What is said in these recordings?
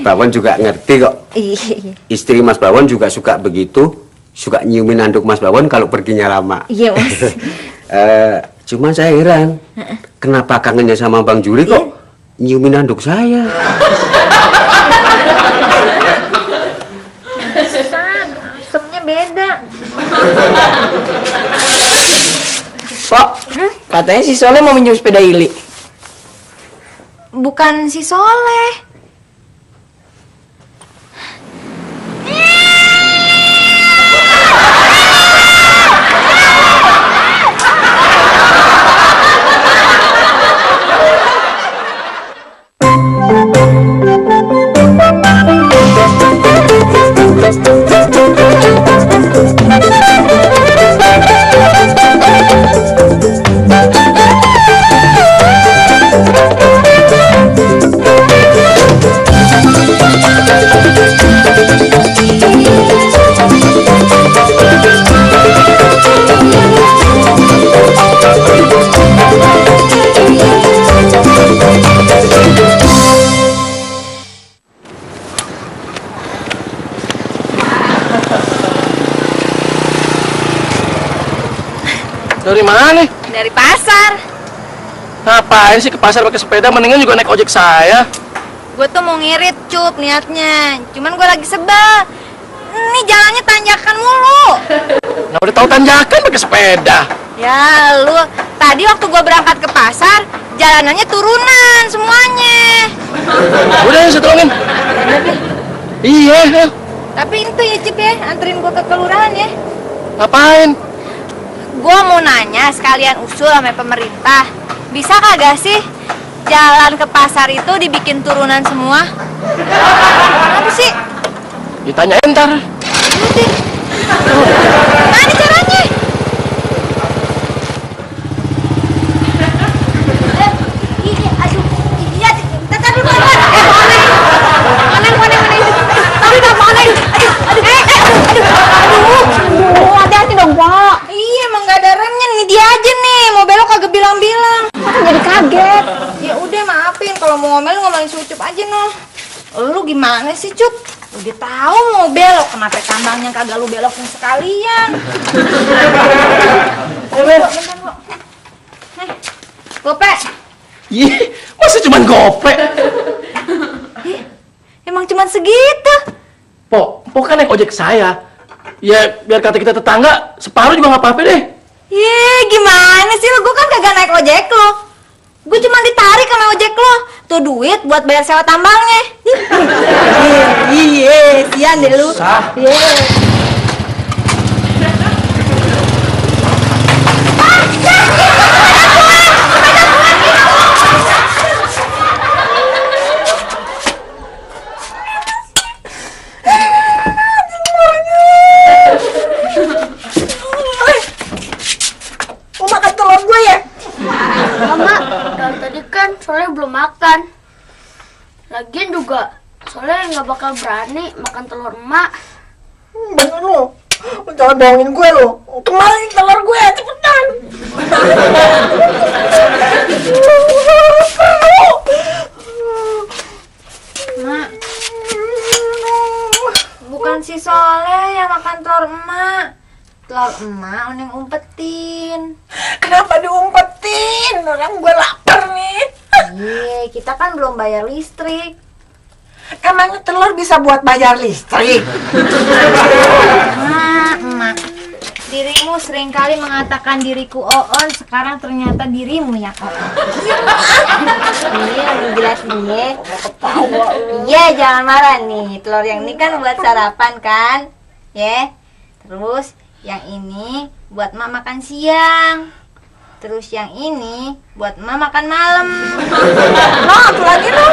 Bawon juga ngerti kok. Istri Mas Bawon juga suka begitu, suka nyiumin anduk Mas Bawon kalau perginya lama. Iya, Mas. Cuma saya heran, kenapa kangennya sama Bang Juli kok nyiumin anduk saya? Asemnya beda. Pak, katanya si Soleh mau minjem sepeda Ili. Bukan si Soleh. Dari mana nih? Dari pasar. Ngapain sih ke pasar pakai sepeda? Mendingan juga naik ojek saya. Gue tuh mau ngirit, Cup, niatnya. Cuman gue lagi sebel. Ini jalannya tanjakan mulu. Nah, udah tahu tanjakan pakai sepeda. Ya, lu tadi waktu gue berangkat ke pasar, jalanannya turunan semuanya. Udah, saya tolongin. Iya. Tapi itu ya, Cip ya, anterin gue ke kelurahan ya. Ngapain? Gue mau nanya sekalian usul sama pemerintah. Bisa kagak sih jalan ke pasar itu dibikin turunan semua? Apa sih? Ditanyain ntar. Mana caranya? Hati-hati dong, Pak. Iya, emang gak ada remnya. Nih dia aja nih, mau belok kagak bilang-bilang. Aku jadi kaget. Ya udah, maafin. Kalau mau ngomelin si Ucup aja, noh. Lu gimana sih, Cup? Udah tahu mau belok, kenapa tambangnya kagak lu belokin sekalian? Bentar, kok. Gope. Ih, masa cuman gope? Emang cuman segitu? Po kan naik ojek saya. Ya, biar kata kita tetangga, separuh juga nggak apa-apa deh. Ye, gimana sih lu? Gue kan kagak naik ojek lo. Gue cuma ditarik sama ojek lo. Tuh duit buat bayar sewa tambangnya. Iya, sian deh lu. Iya. Soalnya belum makan. Lagian juga soalnya nggak bakal berani makan telur emak. Bener lo, jangan bohongin gue lo. Kemarin telur gue, cepetan. Mak, bukan si Soleh yang makan telur emak. Telur emak yang umpetin. Kenapa diumpetin? Orang gue lapar nih. Iya, kita kan belum bayar listrik. Emangnya telur bisa buat bayar listrik? Emak, dirimu seringkali mengatakan diriku oon, sekarang ternyata dirimu yang oon. Iya, lu jelasin ya. Iya, jangan marah nih. Telur yang ini kan buat sarapan kan? Ya. Terus yang ini buat emak makan siang. Terus yang ini buat emak makan malam. Nah, apa lagi lo?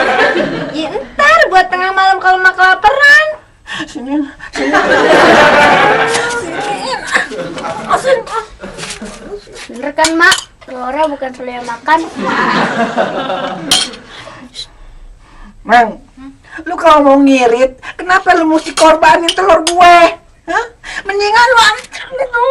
Ya ntar buat tengah malam kalau emak kelaparan. Sini. Bener kan mak? Telurnya bukan Soleh yang makan. Mang, lu kalau mau ngirit, kenapa lu mesti korbanin telur gue? Hah? Mendingan lu antar gitu.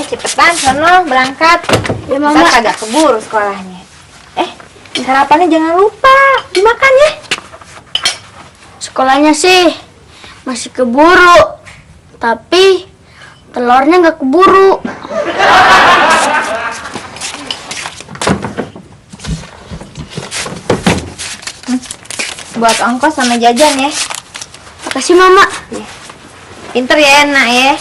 cepetan sono berangkat. Ya, Mama. Mama. Kagak keburu sekolahnya. Sarapannya jangan lupa dimakan ya. Sekolahnya sih masih keburu, tapi telurnya nggak keburu. Buat ongkos sama jajan ya. Makasih Mama. Pinter ya, nak ya.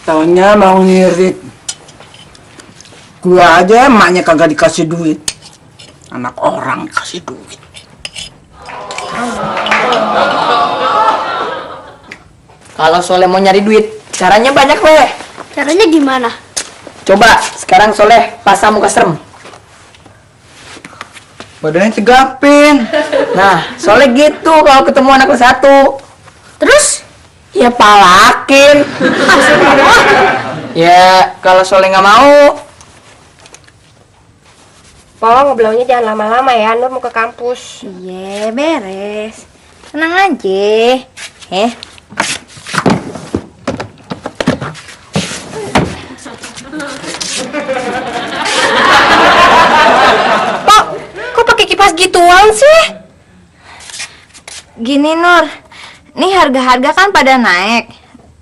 Taunya mau ngirit. Gua aja emaknya kagak dikasih duit. Anak orang kasih duit. Kalau Soleh mau nyari duit, caranya banyak weh. Caranya gimana? Coba sekarang Soleh pasang muka serem. Badannya tegapin. Nah, Soleh gitu kalau ketemu anak kelas 1. Terus? Ya palakin. Ya kalau Soleh nggak mau. Po, ngobrolnya jangan lama-lama ya, Nur mau ke kampus. Iya, beres. Tenang aja. Po, kok pakai kipas gituan sih? Gini Nur, nih harga-harga kan pada naik.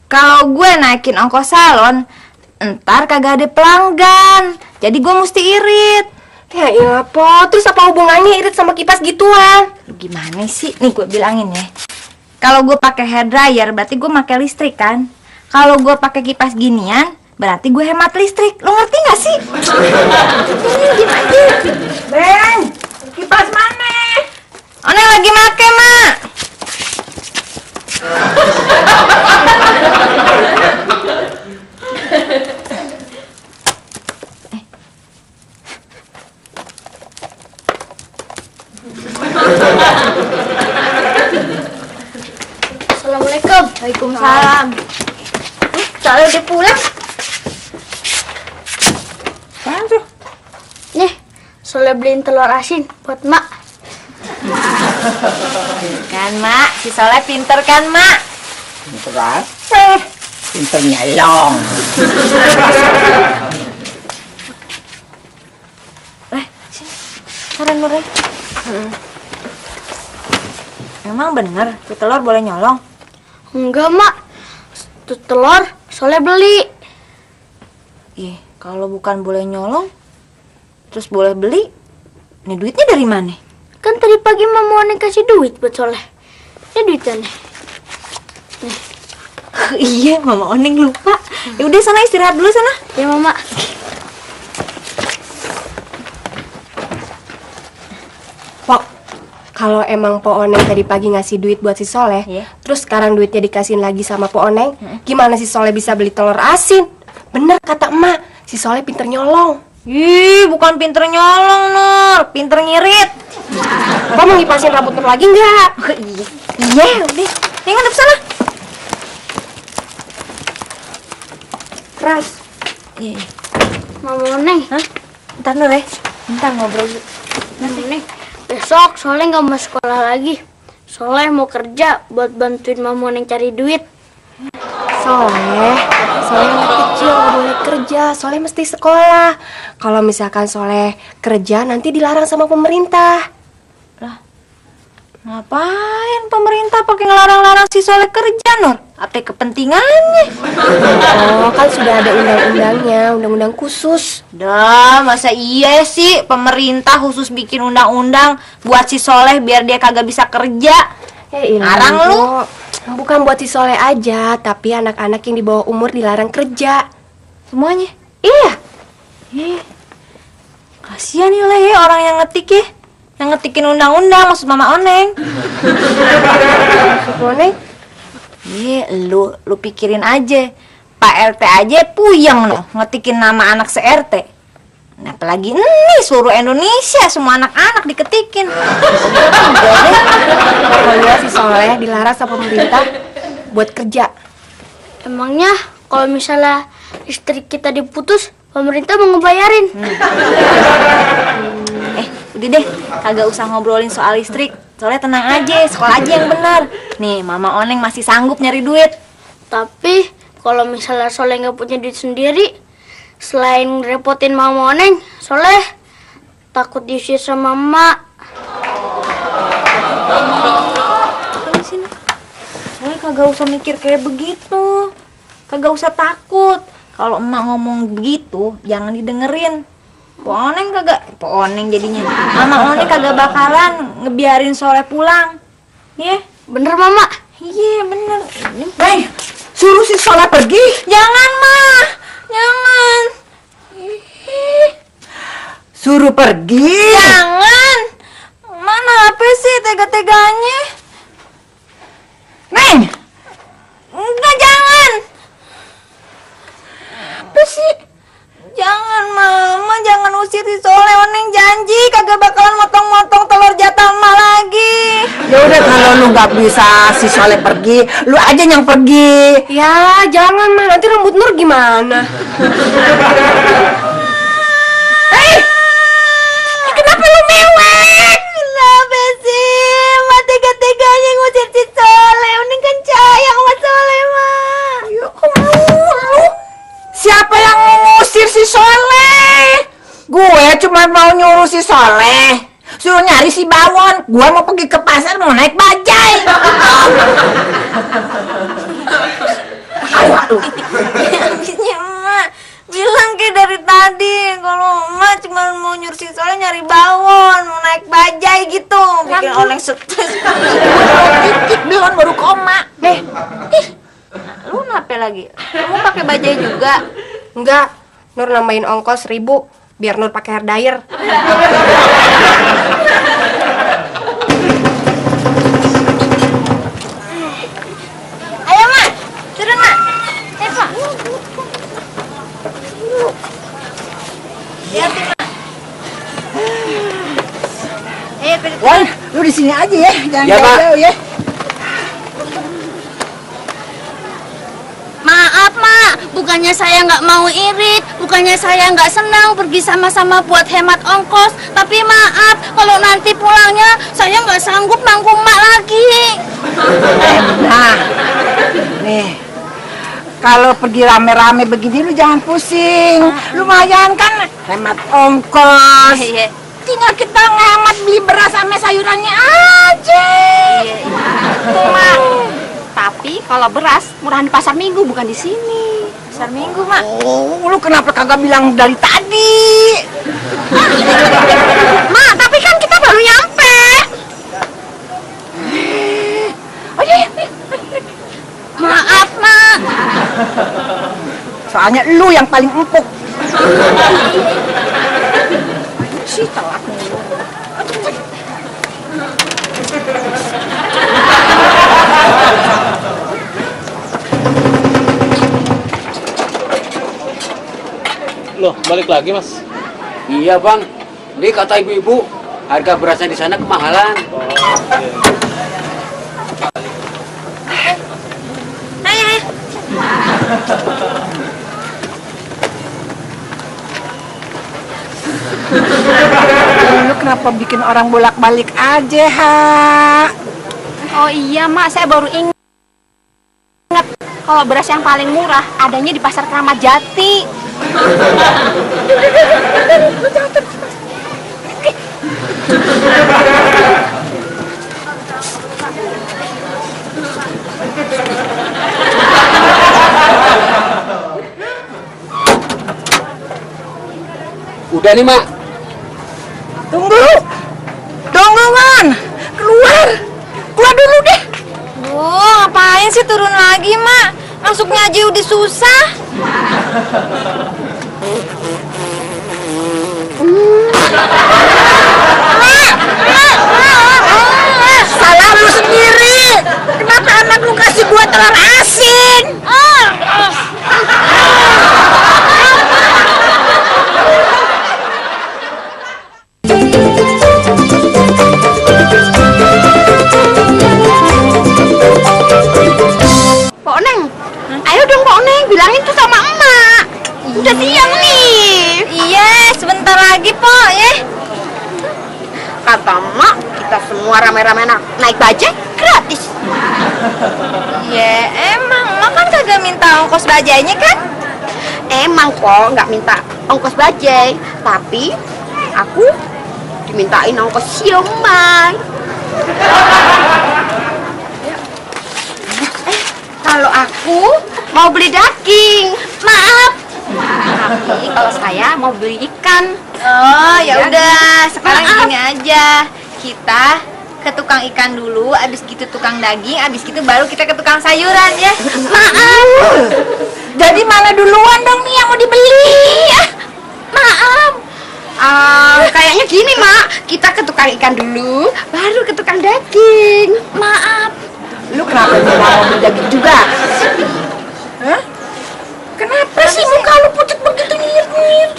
Kalau gue naikin ongkos salon, ntar kagak ada pelanggan. Jadi gue mesti irit. Ya iya, Po. Terus apa hubungannya irit sama kipas gituan? Lu gimana sih? Nih gue bilangin ya. Kalau gue pakai hair dryer berarti gue pakai listrik kan. Kalau gue pakai kipas ginian berarti gue hemat listrik. Lu ngerti gak sih? Diem aja. Beng, kipas mana? Oneng lagi make, Mak. Assalamualaikum. Waalaikumsalam. Soalnya udah pulang. Nih, Soleh beliin telur asin buat Mak. Kan, Mak. Si Soleh pinter kan, Mak? Pinter apa? Pinter nyolong. Sini. Taruh Nur ya. Emang bener, tuh telur boleh nyolong? Enggak Mak, itu telur Soleh beli. Ih, kalau bukan boleh nyolong, terus boleh beli, ini duitnya dari mana? Kan tadi pagi Mama Oneng kasih duit buat Soleh. Ini duitnya nih. Iya, Mama Oneng lupa. Ya udah sana istirahat dulu sana. Ya Mama. Po, kalau emang Po Oneng tadi pagi ngasih duit buat si Soleh, Iya. terus sekarang duitnya dikasihin lagi sama Po Oneng, gimana si Soleh bisa beli telur asin? Bener kata emak, si Soleh pinter nyolong. Ih, bukan pinter nyolong, Nur. Pinter ngirit. Po mau ngipasin rambut Nur lagi nggak? Iya, udah. Nih ngadep sana. Keras. Iya. Mama Oneng. Hah? Bentar, Nur ya. Bentar ngobrol dulu. Mama Oneng. Besok Soleh nggak mau sekolah lagi. Soleh mau kerja buat bantuin Mama Oneng cari duit. Soleh masih kecil, nggak boleh kerja. Soleh mesti sekolah. Kalau misalkan Soleh kerja, nanti dilarang sama pemerintah. Ngapain pemerintah pakai ngelarang-larang si Soleh kerja, Nur? Apa kepentingannya? Oh, kan sudah ada undang-undangnya, undang-undang khusus. Dah, masa iya sih pemerintah khusus bikin undang-undang buat si Soleh biar dia kagak bisa kerja? Ya ilah, Ngarang lu. Bu. Bukan buat si Soleh aja, tapi anak-anak yang di bawah umur dilarang kerja. Semuanya? Iya. Kasian nih lah ya orang yang ngetik ya. Yang ngetikin undang-undang maksud Mama Oneng. Oneng, Iya, lu pikirin aja. Pak RT aja puyeng noh ngetikin nama anak se-RT. Nah, apalagi nih seluruh Indonesia semua anak-anak diketikin. pokoknya si Soleh dilarang sama pemerintah buat kerja. Emangnya kalau misalnya listrik kita diputus, pemerintah mau ngebayarin? Udah deh, kagak usah ngobrolin soal listrik. Soleh tenang aja, sekolah aja yang benar. Nih, Mama Oneng masih sanggup nyari duit. Tapi kalau misalnya Soleh nggak punya duit sendiri, selain repotin Mama Oneng, Soleh takut diusir sama Emak. Soleh kagak usah mikir kayak begitu. Kagak usah takut. Kalau emak ngomong begitu, jangan didengerin. Po Oneng jadinya. Mama Oneng kagak bakalan ngebiarin Soleh pulang. Ya? Bener, Mama? Iya, bener. Hei, suruh si Soleh pergi. Jangan, Ma. Jangan. Suruh pergi. Jangan. Mana apa sih tega-teganya? Neng, Enggak, jangan. Apa sih? Jangan, Mama, jangan usir si Soleh. Oneng janji kagak bakalan motong-motong telur jatah emak lagi. ya udah kalau lu nggak bisa si Soleh pergi, lu aja yang pergi. Ya, jangan mah, nanti rambut Nur gimana? Hei, kenapa lu mewek? Kenapa sih? Emak tega-teganya ngusir si Soleh. Oneng kan sayang sama Soleh, Ma. Ya lu, siapa yang ngusir si Soleh? Gue cuma mau nyuruh si Soleh suruh nyari si Bawon. Gue mau pergi ke pasar mau naik bajai. Habisnya emak bilang kayak dari tadi kalau emak cuma mau nyuruh si Soleh nyari bawon, mau naik bajai gitu, bikin Oneng stres. Dikit belum baru koma. Lu kenapa lagi? Kamu pakai bajai juga? Enggak, Nur nambahin ongkos 1.000 biar Nur pakai hair dryer. Ayo, Mak. Turun, Mak. Mak. Hati, Mak. Pilih. Wan, lu di sini aja ya, jangan Ya, Pak. jauh-jauh ya. Maaf, Mak. Bukannya saya nggak mau irit, bukannya saya nggak senang pergi sama-sama buat hemat ongkos. Tapi maaf, kalau nanti pulangnya saya nggak sanggup nanggung Mak lagi. Nah, nih, kalau pergi rame-rame begini lu jangan pusing. Lumayan kan hemat ongkos. Iya. Tinggal kita ngehemat beli beras sama sayurannya aja. Tuh, Mak. Tapi kalau beras murahan di pasar Minggu, bukan di sini. Pasar Minggu, Mak. Oh, lu kenapa kagak bilang dari tadi? Mak, tapi kan kita baru nyampe. Oh iya, Maaf, Mak. soalnya lu yang paling empuk. Si telat mulu. Loh, balik lagi, Mas. Iya, Bang. Ini kata ibu-ibu, harga berasnya di sana kemahalan. Lu kenapa bikin orang bolak-balik aja, Ha? Oh iya, Mak, saya baru ingat kalau beras yang paling murah adanya di Pasar Kramat Jati. Udah nih, Mak. Tunggu, Man. Keluar dulu deh. Ngapain sih turun lagi, Mak? Masuknya aja udah susah. Salah lu sendiri. Kenapa anak lu kasih gua telur asin? Pak Oneng, ayo dong Pak Oneng, bilangin tuh sama emak. Udah siang nih. Iya, sebentar lagi, Po, ya. Kata emak, kita semua rame-rame anak naik bajai gratis. Ya emang, Mak kan kagak minta ongkos bajainya kan? Emang kok nggak minta ongkos bajai, tapi aku dimintain ongkos siomay. Kalau aku mau beli daging, maaf. Tapi kalau saya mau beli ikan. Oh ya udah, sekarang Maaf. gini aja. Kita ke tukang ikan dulu, abis gitu tukang daging, abis gitu baru kita ke tukang sayuran ya. Maaf. Jadi mana duluan dong nih yang mau dibeli? Maaf. Kayaknya gini, Mak. Kita ke tukang ikan dulu, baru ke tukang daging. Maaf. Lu kenapa nggak mau beli daging juga? Hah? Kenapa sih muka lu pucat begitu nyir-nyir?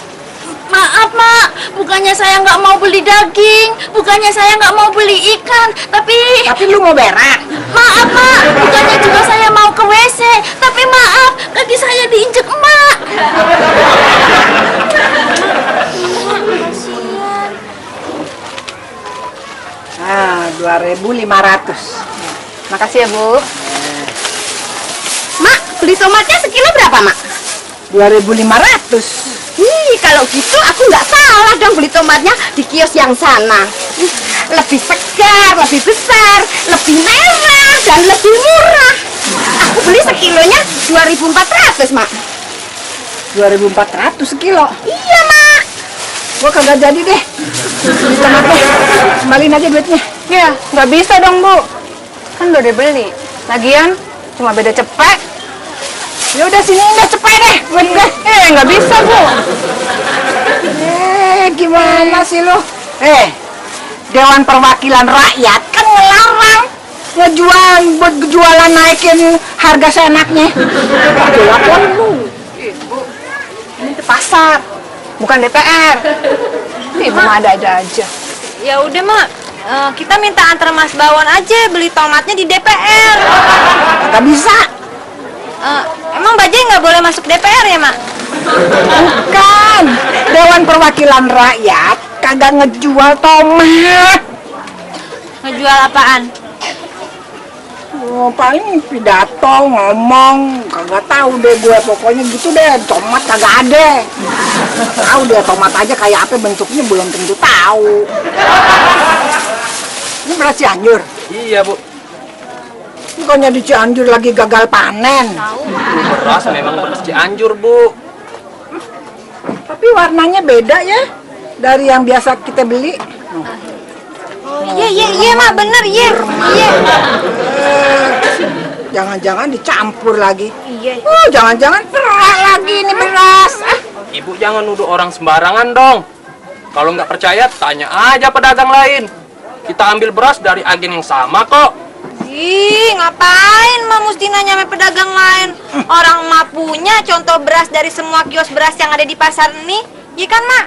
Maaf, Mak. Bukannya saya nggak mau beli daging, bukannya saya nggak mau beli ikan, tapi Tapi lu mau berak? maaf, Mak. Bukannya juga saya mau ke WC, tapi maaf, kaki saya diinjek Mak. Nah, 2.500. Makasih ya, Bu. Mak, beli tomatnya sekilo berapa, Mak? 2.500. Kalau gitu aku nggak salah dong beli tomatnya di kios yang sana. Lebih segar, lebih besar, lebih merah, dan lebih murah. Aku beli sekilonya 2.400, Mak. 2.400 sekilo. Iya, Mak. Gua kagak jadi deh. Beli tomatnya. Kembaliin aja duitnya. Ya, nggak bisa dong, Bu. Kan udah dibeli. Lagian, cuma beda cepet. Ya udah sini deh cepet deh. Buat gue. Nggak bisa, Bu. Gimana sih lu? Dewan Perwakilan Rakyat kan ngelarang ngejual buat jualan naikin harga seenaknya. Jualan lu. Ini ke pasar, bukan DPR. Ibu mah ada-ada aja. Ya udah Mak, kita minta antar Mas Bawon aja beli tomatnya di DPR. Gak bisa. Emang Bajai nggak boleh masuk DPR ya Mak? Bukan. Dewan Perwakilan Rakyat kagak ngejual tomat. Ngejual apaan? Oh, paling pidato ngomong kagak tahu deh gue, pokoknya gitu deh. Tomat kagak ada. Tahu deh tomat aja kayak apa bentuknya belum tentu tahu. Ini beras Cianjur. Iya, Bu. Bukannya di Cianjur lagi gagal panen. Beras memang beras Cianjur, Bu. Tapi warnanya beda ya dari yang biasa kita beli. Oh iya Mak, bener iya. Jangan-jangan dicampur lagi. Iya. Jangan-jangan perak lagi ini beras. Ibu jangan nuduh orang sembarangan dong. Kalau nggak percaya, tanya aja pedagang lain. Kita ambil beras dari agen yang sama kok. Ih, ngapain Mak mesti nanya sama pedagang lain? Orang Mak punya contoh beras dari semua kios beras yang ada di pasar ini. Iya kan Mak?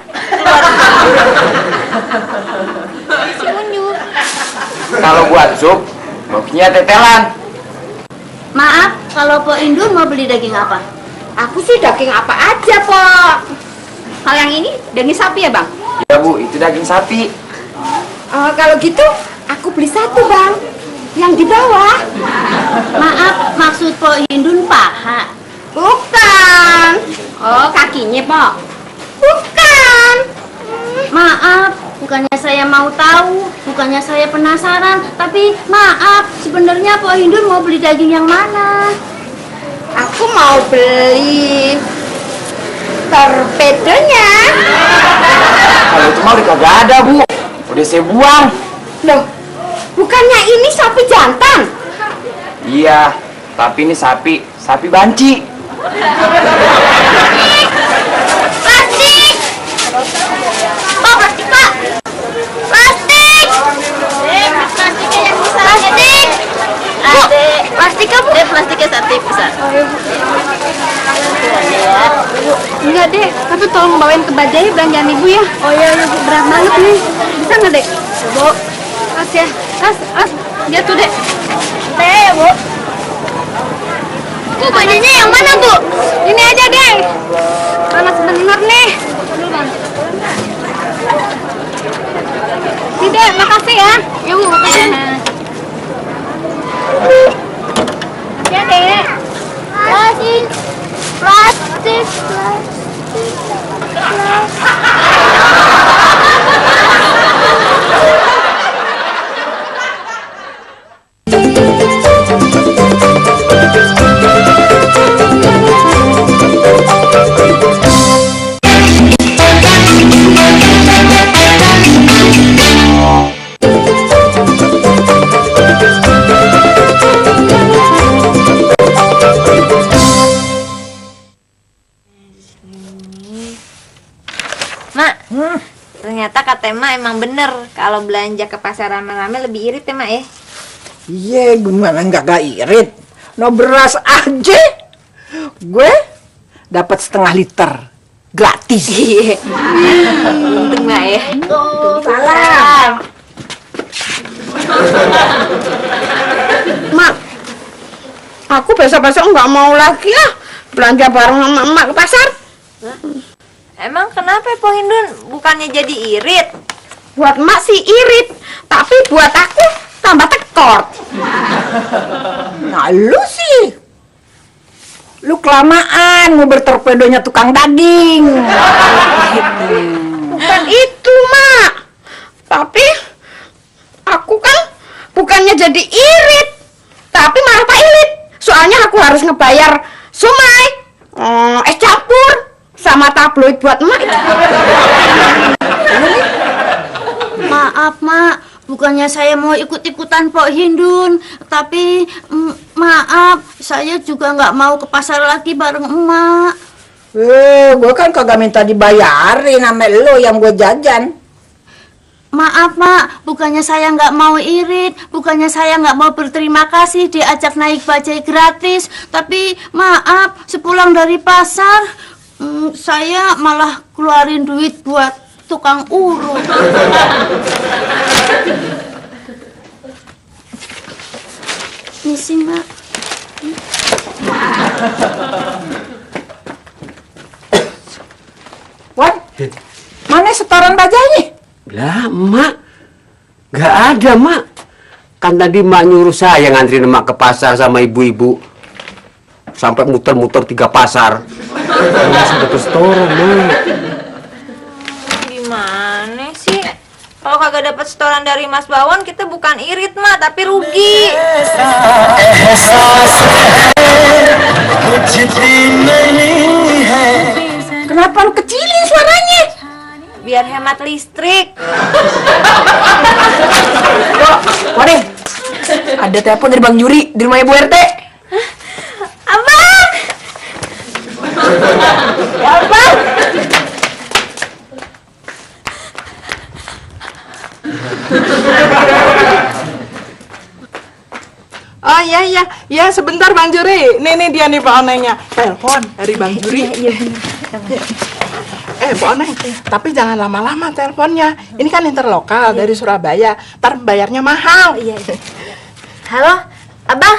Si Unyu. Kalau buat sup, baunya tetelan. Maaf, kalau Po Indul mau beli daging apa? Aku sih daging apa aja, Pok. Kalau yang ini daging sapi ya, Bang? Ya Bu, itu daging sapi. Kalau gitu, aku beli satu, Bang. Yang di bawah. Maaf, maksud Po Indul paha. Bukan. Oh, kakinya, Pok. Bukan. Maaf, bukannya saya mau tahu, bukannya saya penasaran, tapi maaf, sebenarnya Po Indul mau beli daging yang mana? Aku mau beli torpedonya. Kalau itu mah udah kagak ada Bu, udah saya buang. Loh, bukannya ini sapi jantan? Iya, tapi ini sapi banci. Plastik! Pak, plastik, Pak! Plastik! Plastiknya yang besar. Plastik! Plastik kamu? Plastiknya satu besar. Enggak, Dek. Tapi tolong bawain ke Bajai belanjaan Ibu ya. Oh iya, Bu. Berat banget nih. Bisa nggak, Dek? Bu. Mas ya. Mas. Jatuh, Dek. Dek, Bu. Bu, bajunya yang mana, Bu? Ini aja, Dek. Panas bener nih. Nih, Dek. Makasih ya. Ya, Bu, makasih. Ya, Dek. Plastik. Plastik. Mak, ternyata kata Mak emang bener kalau belanja ke pasar rame-rame lebih irit ya Mak ya. Iya, gimana gak irit? No beras aja, gue dapat setengah liter gratis. Iya. Untung Mak ya. Salam. Mak, aku besok-besok nggak mau lagi belanja bareng sama emak ke pasar. Emang kenapa Po Hindun? Bukannya jadi irit? Buat emak sih irit, tapi buat aku tambah tekor. Nah lu sih, lu kelamaan mau bertorpedonya tukang daging. Bukan itu, Mak. Tapi aku kan bukannya jadi irit, tapi malah pailit. Soalnya aku harus ngebayar somai, es campur, sama tabloid buat emak. Maaf, Mak. Bukannya saya mau ikut-ikutan Pok Hindun, tapi maaf, saya juga nggak mau ke pasar lagi bareng emak. Gue kan kagak minta dibayarin sama lo yang gue jajan. Maaf, Mak. Bukannya saya nggak mau irit, bukannya saya nggak mau berterima kasih diajak naik bajai gratis, tapi maaf, sepulang dari pasar, saya malah keluarin duit buat tukang urut. Misi, Mak. Wan, mana setoran bajanya? Lah, Mak. Gak ada, Mak. Kan tadi Mak nyuruh saya nganterin Mak ke pasar sama ibu-ibu. Sampai muter-muter 3 pasar. Masih dapet setoran, Mak. Gimana sih? Kalau kagak dapat setoran dari Mas Bawon, kita bukan irit Mak, tapi rugi. Kenapa lu kecilin suaranya? Biar hemat listrik. Waduh, ada telepon dari Bang Juri di rumah Ibu RT. Abang! Ya, Bang. Oh iya sebentar Bang Juri. Nih dia nih Pak Onengnya. Telepon dari Bang Juri. Iya Pak Oneng, tapi jangan lama-lama teleponnya. Ini kan interlokal dari Surabaya. Ntar bayarnya mahal. Iya. Halo, Abang?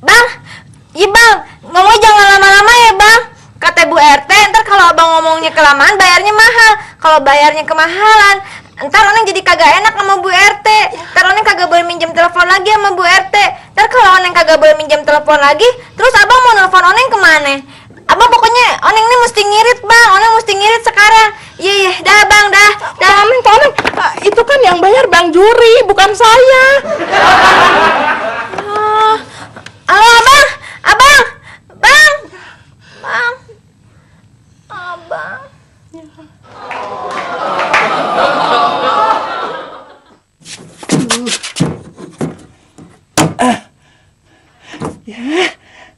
Bang? Iya Bang, ngomong jangan lama-lama ya Bang. Kata Bu RT, ntar kalau Abang ngomongnya kelamaan bayarnya mahal. Kalau bayarnya kemahalan, ntar Oneng jadi kagak enak sama Bu RT. Ntar Oneng kagak boleh minjem telepon lagi sama Bu RT. Ntar kalau Oneng kagak boleh minjem telepon lagi, terus Abang mau nelfon Oneng kemana? Abang pokoknya Oneng ini mesti ngirit Bang, Oneng mesti ngirit sekarang. Iya, dah Bang, dah. Pak Oneng, itu kan yang bayar Bang Juri, bukan saya. Halo Abang, Abang, Bang, Bang, Abang.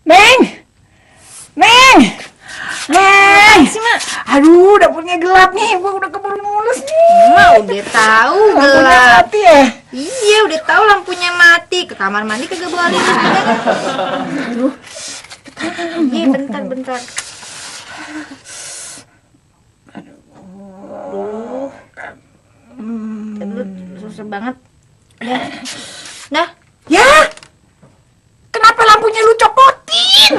Neng! Neng! Neng! Aduh, dapurnya gelap nih. Gua udah keburu mulus nih. Mak udah tahu Lampunya gelap. mati ya? Iya, udah tahu lampunya mati. Ke kamar mandi kagak bawa lilin aja kan. Aduh. Iya, bentar. Aduh, susah banget. Dah. Ya! Kenapa lampunya lu copotin?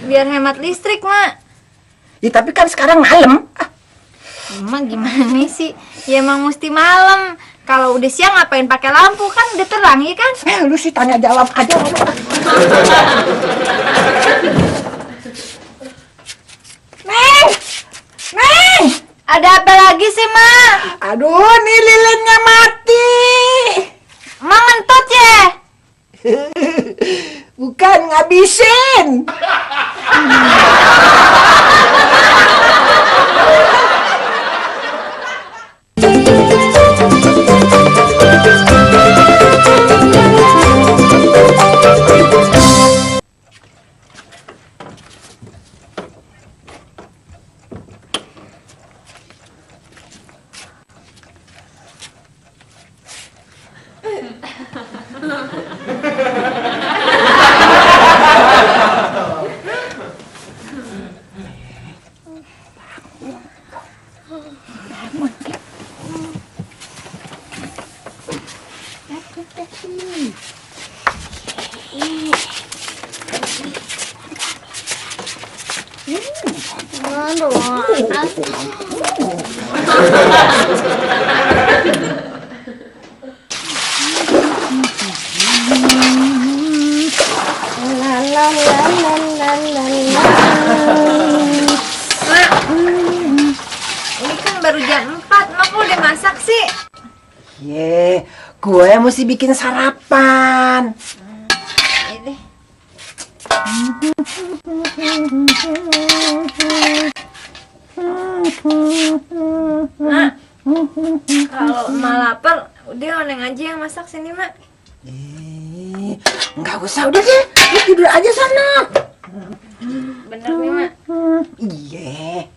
Biar hemat listrik, Mak. Ya tapi kan sekarang malam. Emang gimana sih? Ya emang mesti malam. Kalau udah siang ngapain pakai lampu, kan udah terang ya kan? Lu sih tanya jawab aja. Neng! Neng! Ada apa lagi sih, Ma? Aduh, nih lilinnya mati. Ma ngentut ya? Bukan, ngabisin. Ini kan baru jam 4, Ma kok udah masak sih? Gue mesti bikin sarapan. Ini. Mak, kalau Ma lapar, udah Oneng aja yang masak sini, Mak. Nggak usah, udah deh. Lu tidur aja sana. Bener nih, Mak. Iya.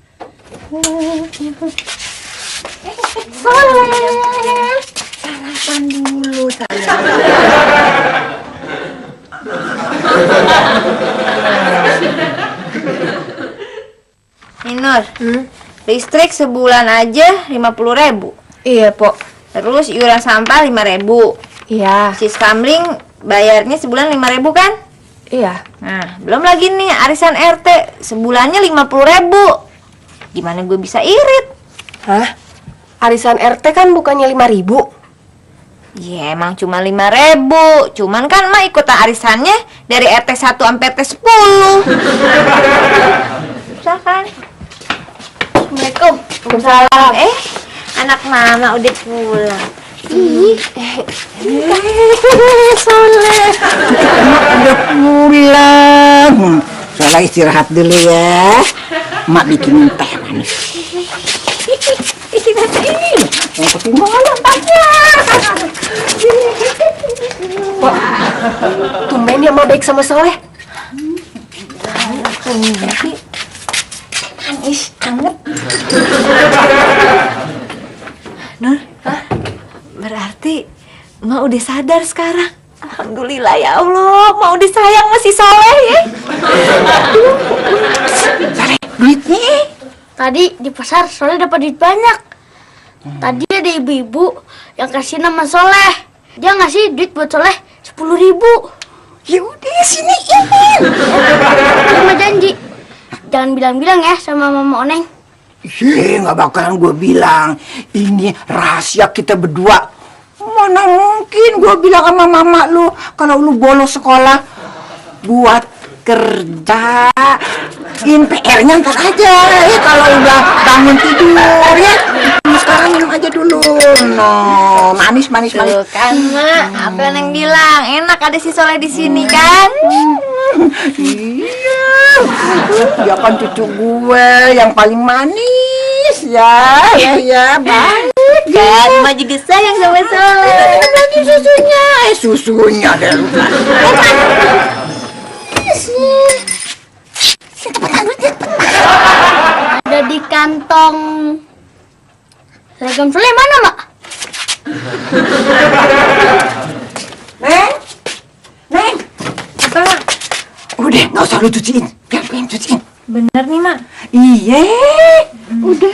Sarapan dulu, sayang. Minur, listrik sebulan aja 50.000. Iya, Pok. Terus iuran sampah 5.000. Iya. Sis kamling bayarnya sebulan 5.000 kan? Iya. Nah, belum lagi nih arisan RT sebulannya 50.000. Gimana gue bisa irit? Hah? Arisan RT kan bukannya 5.000? Ya emang cuma 5.000. Cuman kan mah ikutan arisannya dari RT 1 sampai RT 10. Bisa kan? Assalamualaikum. Waalaikumsalam. Anak mama udah pulang. Soleh. Udah pulang. Soleh istirahat dulu ya. Mak bikin teh manis. Yang ketinggalan tanya. Pok, tumben ya Ma baik sama Soleh. Manis anget. Nur, berarti Ma udah sadar sekarang. Alhamdulillah ya Allah, Ma udah sayang masih Soleh ya. Soleh, duitnya. Tadi di pasar Soleh dapat duit banyak. Tadi ada ibu-ibu yang kasih nama Soleh. Dia ngasih duit buat Soleh 10.000. Ya udah siniin. Cuma janji, jangan bilang-bilang ya sama Mama Oneng. Nggak bakalan gue bilang. Ini rahasia kita berdua. Mana mungkin gue bilang sama mama lu kalau lu bolos sekolah buat kerja. PR-nya ntar aja ya kalau udah bangun tidur ya. Sekarang minum aja dulu. No, manis. Tuh kan Ma, apa yang bilang enak ada si Soleh di sini kan? Iya, dia kan cucu gue yang paling manis ya baik Kan Ma juga sayang sama Soleh. lagi susunya, susunya deh lu. Ada di kantong. Seragam Soleh mana, Mak? Neng, Apa Ma? udah nggak usah lu cuciin, biar gue yang cuciin. Bener nih Ma. Iya, udah.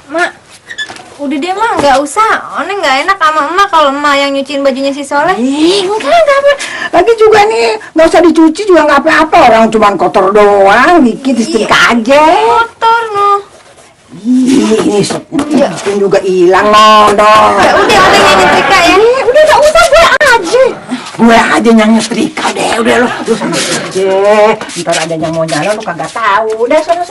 Ma, udah deh Ma, Nggak usah, Oneng nggak enak sama emak kalau emak yang nyuciin bajunya si Soleh. Enggak apa. Lagi juga nih, nggak usah dicuci juga nggak apa-apa. Orang cuma kotor doang, dikit istrika aja. Kotor noh. Ini sepin juga hilang dong. Ya udah Oneng yang nyetrika ya. Udah nggak usah, gue aja yang nyetrika deh. Udah lu sana aja. Ntar ada yang mau nyala lu kagak tahu. Udah sana.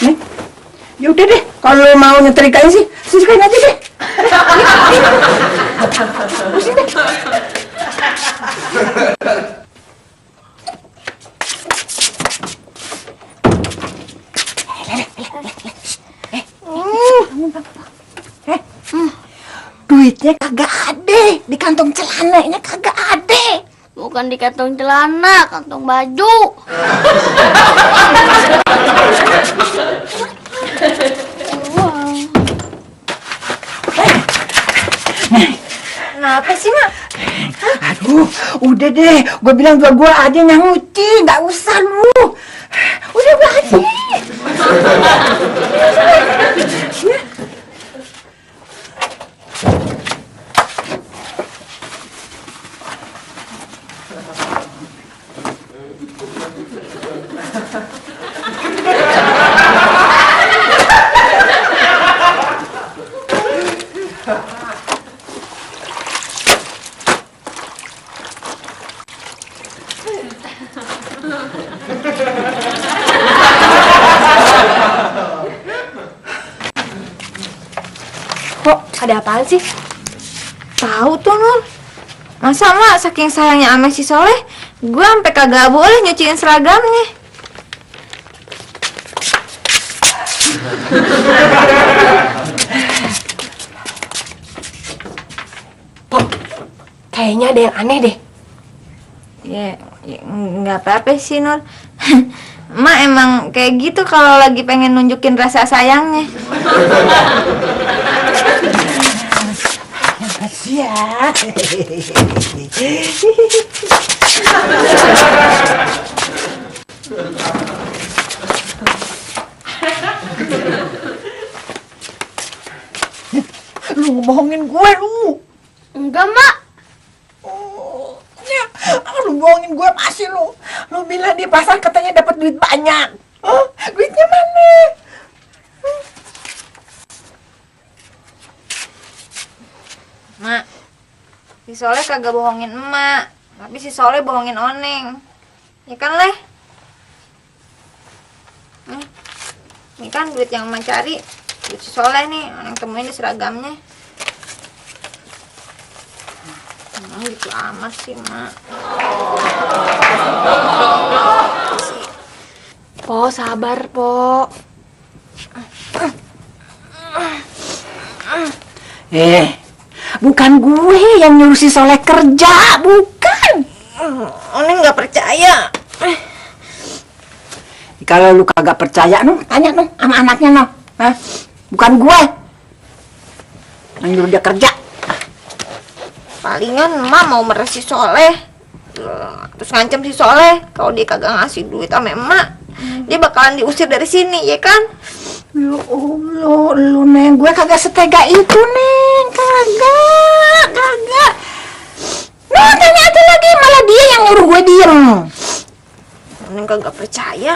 Nih, ya udah deh. Kalau mau nyetrikain sih, setrikain aja deh. Duitnya kagak ada di kantong celananya, kagak ada. Bukan di kantong celana, kantong baju. Kenapa sih mak? Aduh, udah deh. Gue bilang gue aja yang nyuci, nggak usah lu. Udah gue aja. Kok ada apaan sih? Tahu tuh Nur. Masa mak saking sayangnya sama si Soleh, gue sampai kagak boleh nyuciin seragamnya. Kayaknya ada yang aneh deh. Ya nggak apa-apa sih Nur. Mak emang kayak gitu kalau lagi pengen nunjukin rasa sayangnya. Ya. Lu bohongin gue lu. Enggak, Mak. Lu bohongin gue pasti lu. Lu bilang di pasar katanya dapat duit banyak. Duitnya mana? Mak, si Soleh kagak bohongin emak, tapi si Soleh bohongin Oneng. Ya kan, Leh? Ini kan duit yang emak cari, duit si Soleh nih, Oneng temuin di seragamnya. Emang gitu amat sih, Mak. Po, sabar, Po. Bukan gue yang nyuruh si Soleh kerja, bukan. Oneng nggak percaya. Kalau lu kagak percaya, tanya sama anaknya, bukan gue yang nyuruh dia kerja. Palingan emak mau meres si Soleh, terus ngancam si Soleh kalau dia kagak ngasih duit sama emak, dia bakalan diusir dari sini, ya kan? Ya Allah, lu Neng, gue kagak setega itu, Neng. Kagak. Tanya aja lagi, malah dia yang nyuruh gue diem. Oneng kagak percaya.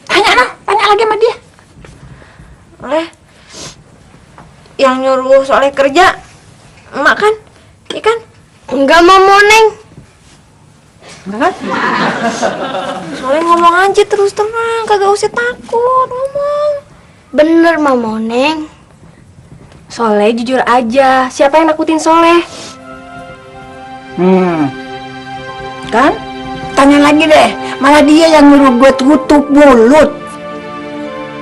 Tanya lagi sama dia. Oleh yang nyuruh Soleh kerja emak kan? Iya kan? Enggak mau Neng. Soleh ngomong aja terus terang, kagak usah takut ngomong. Bener Mama Neng. Soleh jujur aja, siapa yang nakutin Soleh? Kan? Tanya lagi deh, malah dia yang nyuruh gue tutup mulut.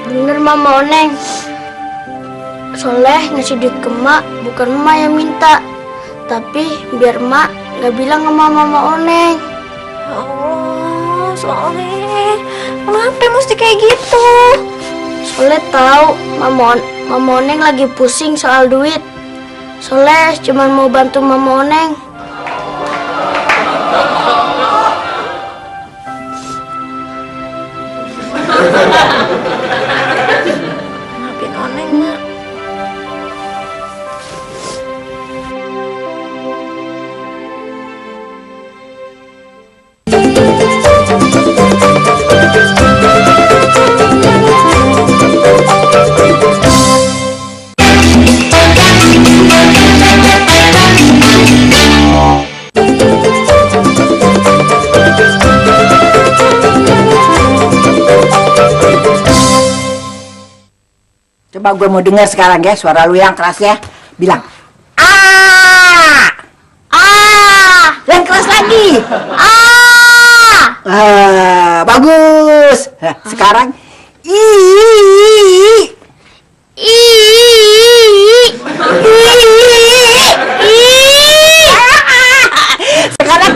Bener Mama Neng. Soleh ngasih duit ke Mak, bukan Mak yang minta. Tapi biar Mak gak bilang sama Mama Oneng. Ya Allah, Soleh, kenapa mesti kayak gitu? Soleh tahu Mama Mama Oneng lagi pusing soal duit. Soleh cuma mau bantu Mama Oneng. Maafin Oneng, Mak. Coba gue mau dengar sekarang ya, suara lu yang keras ya. Bilang, ah, ah, yang keras lagi, bagus. Nah, sekarang, sekarang,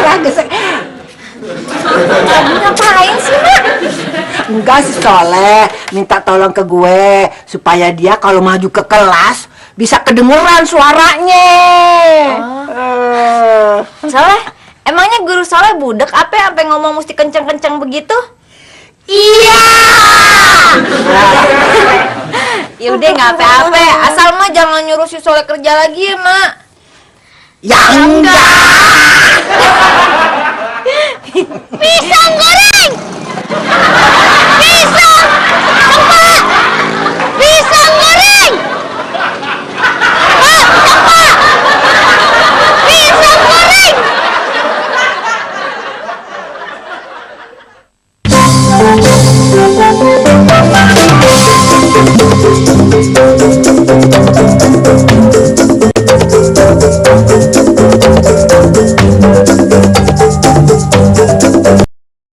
bagus. Ngapain sih, Mak? Enggak sih, Soleh minta tolong ke gue supaya dia kalau maju ke kelas bisa kedengeran suaranya. Soleh, emangnya guru Soleh budek apa sampai ngomong mesti kenceng-kenceng begitu? Iya. Ya udah nggak apa-apa, asal mah jangan nyuruh si Soleh kerja lagi ya, Mak. Ya enggak. Pisang goreng.